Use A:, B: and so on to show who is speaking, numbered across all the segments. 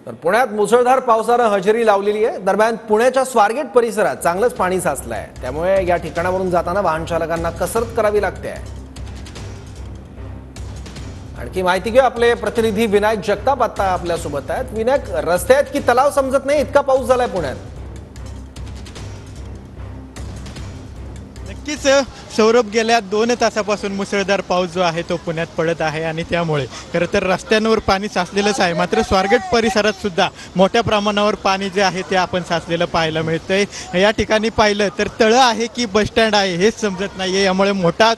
A: तर पुण्यात मुसळधार पावसानं हजेरी लावलेली आहे। दरम्यान पुण्याच्या स्वारगेट परिसरात चांगलंच पाणी साचलं आहे, त्यामुळे या ठिकाणावरून जाताना वाहन चालकांना कसरत करावी लागते आहे। आणखी माहिती घेऊ, आपले प्रतिनिधी विनायक जगताप आता आपल्या सोबत आहेत। विनायक, रस्त्यात की तलाव समजत नाही, इतका पाऊस झालाय पुण्यात।
B: नक्कीच सौरभ, गेल्या 2 तासापासून मुसळधार पाऊस जो आहे तो पुण्यात पडत आहे आणि त्यामुळे खरं तर रस्त्यांवर पाणी साचलेलंच आहे। मात्र स्वारगेट परिसरात सुद्धा मोठ्या प्रमाणावर पाणी जे आहे ते आपण साचलेलं पाहायला मिळतंय। या ठिकाणी पाहिलं तर तळं आहे की बस स्टँड आहे हेच समजत नाही आहे। यामुळे मोठा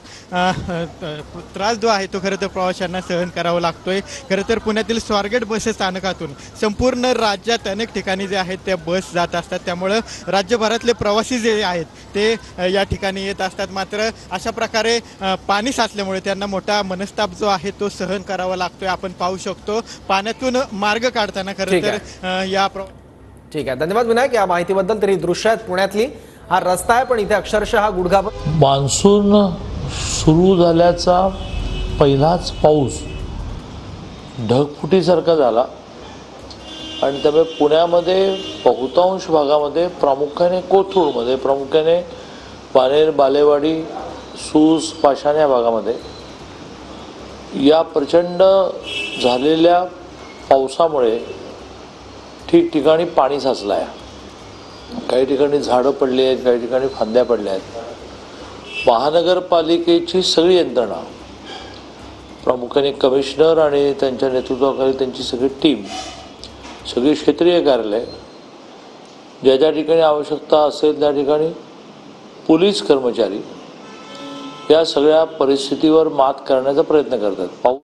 B: त्रास जो आहे तो खरं तर प्रवाशांना सहन करावा लागतोय। खरं तर पुण्यातील स्वारगेट बस स्थानकातून संपूर्ण राज्यात अनेक ठिकाणी जे आहेत त्या बस जात असतात, त्यामुळं राज्यभरातले प्रवासी जे आहेत ते या ठिकाणी येत असतात। मात्र अशा प्रकारे पाणी साचल्यामुळे त्यांना मोठा मनस्ताप जो आहे तो सहन करावा लागतोय। आपण पाहू शकतो पाण्यातून मार्ग काढताना खरं तर
A: ठीक आहे, धन्यवाद विनायक या माहितीबद्दल। तरी दृश्य आहेत पुण्यातली, हा रस्ता आहे पण इथे अक्षरशः हा गुडघा
C: मान्सून सुरू झाल्याचा पहिलाच पाऊस ढगफुटीसारखा झाला आणि त्यामुळे पुण्यामध्ये बहुतांश भागामध्ये, प्रामुख्याने कोथरूडमध्ये, प्रामुख्याने पानेर, बालेवाडी, सूस, पाषाण या भागामध्ये या प्रचंड झालेल्या पावसामुळे ठिकठिकाणी पाणी साचलं आहे। काही ठिकाणी झाडं पडली आहेत, काही ठिकाणी फांद्या पडल्या आहेत। महानगरपालिकेची सगळी यंत्रणा, प्रामुख्याने कमिशनर आणि त्यांच्या नेतृत्वाखाली त्यांची सगळी टीम, सगळी क्षेत्रीय कार्यालय, ज्या ज्या ठिकाणी आवश्यकता असेल त्या ठिकाणी पोलीस कर्मचारी या सगळ्या परिस्थितीवर मात करण्याचा प्रयत्न करतात।